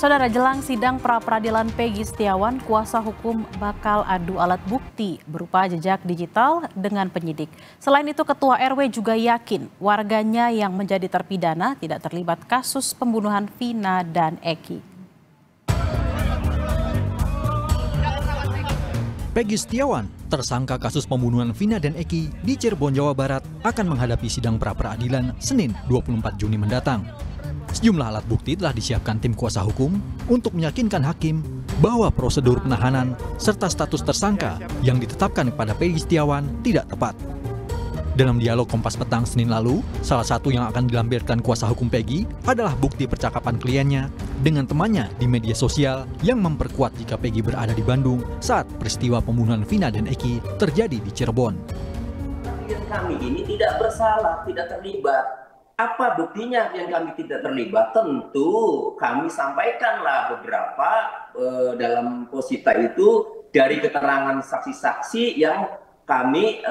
Saudara, jelang sidang pra-peradilan Peggy Setiawan, kuasa hukum bakal adu alat bukti berupa jejak digital dengan penyidik. Selain itu, Ketua RW juga yakin warganya yang menjadi terpidana tidak terlibat kasus pembunuhan Vina dan Eki. Peggy Setiawan, tersangka kasus pembunuhan Vina dan Eki di Cirebon, Jawa Barat, akan menghadapi sidang pra-peradilan Senin 24 Juni mendatang. Sejumlah alat bukti telah disiapkan tim kuasa hukum untuk meyakinkan hakim bahwa prosedur penahanan serta status tersangka yang ditetapkan kepada Peggy Setiawan tidak tepat. Dalam dialog Kompas Petang Senin lalu, salah satu yang akan dilampirkan kuasa hukum Peggy adalah bukti percakapan kliennya dengan temannya di media sosial yang memperkuat jika Peggy berada di Bandung saat peristiwa pembunuhan Vina dan Eki terjadi di Cirebon. Klien kami ini tidak bersalah, tidak terlibat. Apa buktinya yang kami tidak terlibat? Tentu kami sampaikanlah beberapa dalam posita itu dari keterangan saksi-saksi yang kami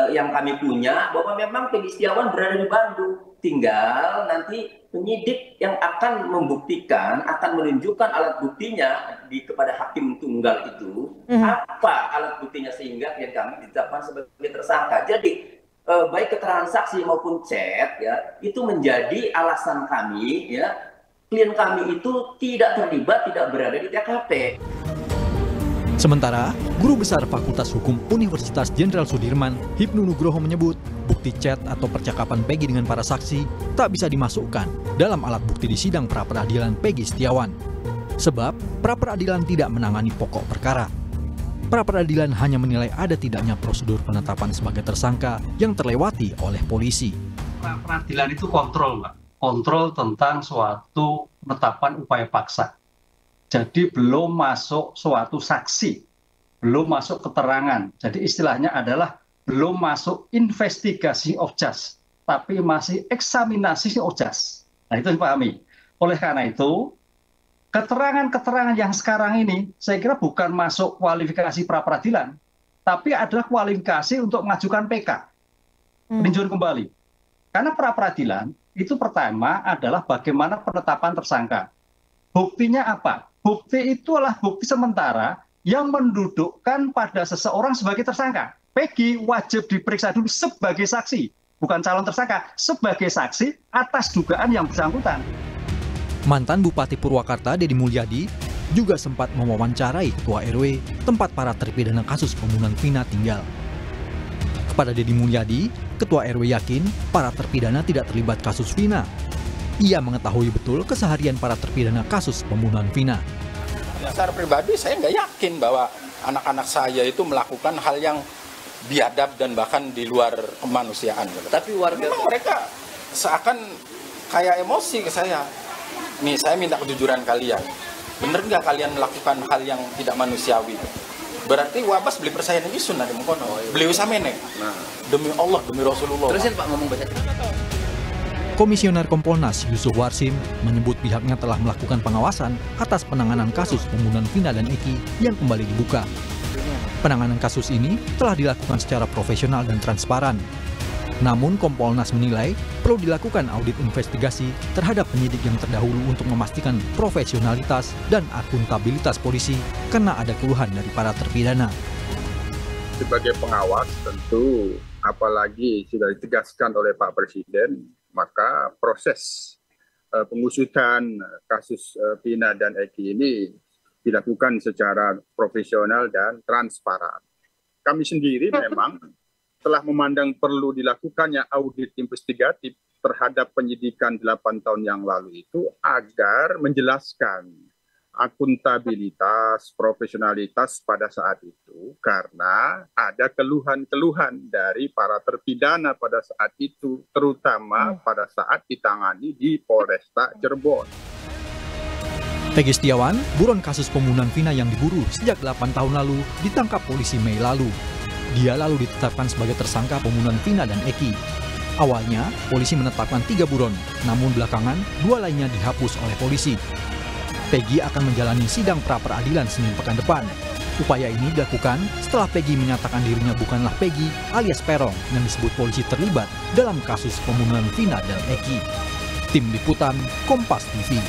punya bahwa memang Peggy Setiawan berada di Bandung. Tinggal nanti penyidik yang akan membuktikan, akan menunjukkan alat buktinya kepada hakim tunggal itu apa alat buktinya sehingga klien kami ditetapkan sebagai tersangka. Jadi baik keterangan saksi maupun chat ya itu menjadi alasan kami ya klien kami itu tidak terlibat, tidak berada di TKP. Sementara Guru Besar Fakultas Hukum Universitas Jenderal Sudirman Hipnu Nugroho menyebut bukti chat atau percakapan Peggy dengan para saksi tak bisa dimasukkan dalam alat bukti di sidang pra-peradilan Peggy Setiawan sebab pra-peradilan tidak menangani pokok perkara. Pra-peradilan hanya menilai ada tidaknya prosedur penetapan sebagai tersangka yang terlewati oleh polisi. Pra-peradilan itu kontrol, Pak. Kontrol tentang suatu penetapan upaya paksa. Jadi belum masuk suatu saksi, belum masuk keterangan. Jadi istilahnya adalah belum masuk investigasi of just, tapi masih eksaminasi of just. Nah itu dipahami. Oleh karena itu, keterangan-keterangan yang sekarang ini saya kira bukan masuk kualifikasi pra-peradilan, tapi adalah kualifikasi untuk mengajukan PK, peninjauan kembali. Karena pra-peradilan itu pertama adalah bagaimana penetapan tersangka. Buktinya apa? Bukti itu adalah bukti sementara yang mendudukkan pada seseorang sebagai tersangka. Peggy wajib diperiksa dulu sebagai saksi, bukan calon tersangka, sebagai saksi atas dugaan yang bersangkutan. Mantan Bupati Purwakarta Deddy Mulyadi juga sempat mewawancarai Ketua RW tempat para terpidana kasus pembunuhan Vina tinggal. Kepada Deddy Mulyadi, Ketua RW yakin para terpidana tidak terlibat kasus Vina. Ia mengetahui betul keseharian para terpidana kasus pembunuhan Vina. Secara pribadi saya nggak yakin bahwa anak-anak saya itu melakukan hal yang biadab dan bahkan di luar kemanusiaan. Tapi warga memang mereka seakan kayak emosi ke saya. Nih saya minta kejujuran kalian. Bener nggak kalian melakukan hal yang tidak manusiawi? Berarti wabas beli persayangan isun nanti mengkono. Beli usamene. Nah, demi Allah, demi Rasulullah. Terusin Pak ngomong bahasa. Komisioner Kompolnas Yusuf Warsim menyebut pihaknya telah melakukan pengawasan atas penanganan kasus pembunuhan Vina dan Eki yang kembali dibuka. Penanganan kasus ini telah dilakukan secara profesional dan transparan. Namun Kompolnas menilai perlu dilakukan audit investigasi terhadap penyidik yang terdahulu untuk memastikan profesionalitas dan akuntabilitas polisi karena ada keluhan dari para terpidana. Sebagai pengawas tentu apalagi sudah ditegaskan oleh Pak Presiden, maka proses pengusutan kasus Vina dan Eki ini dilakukan secara profesional dan transparan. Kami sendiri memang telah memandang perlu dilakukannya audit investigatif terhadap penyidikan 8 tahun yang lalu itu agar menjelaskan akuntabilitas, profesionalitas pada saat itu karena ada keluhan-keluhan dari para terpidana pada saat itu, terutama pada saat ditangani di Polresta Cirebon. Peggy Setiawan, buron kasus pembunuhan Vina yang diburu sejak 8 tahun lalu, ditangkap polisi Mei lalu. Dia lalu ditetapkan sebagai tersangka pembunuhan Vina dan Eki. Awalnya, polisi menetapkan 3 buron, namun belakangan 2 lainnya dihapus oleh polisi. Peggy akan menjalani sidang pra-peradilan Senin pekan depan. Upaya ini dilakukan setelah Peggy menyatakan dirinya bukanlah Peggy alias Peron yang disebut polisi terlibat dalam kasus pembunuhan Vina dan Eki. Tim Liputan, Kompas TV.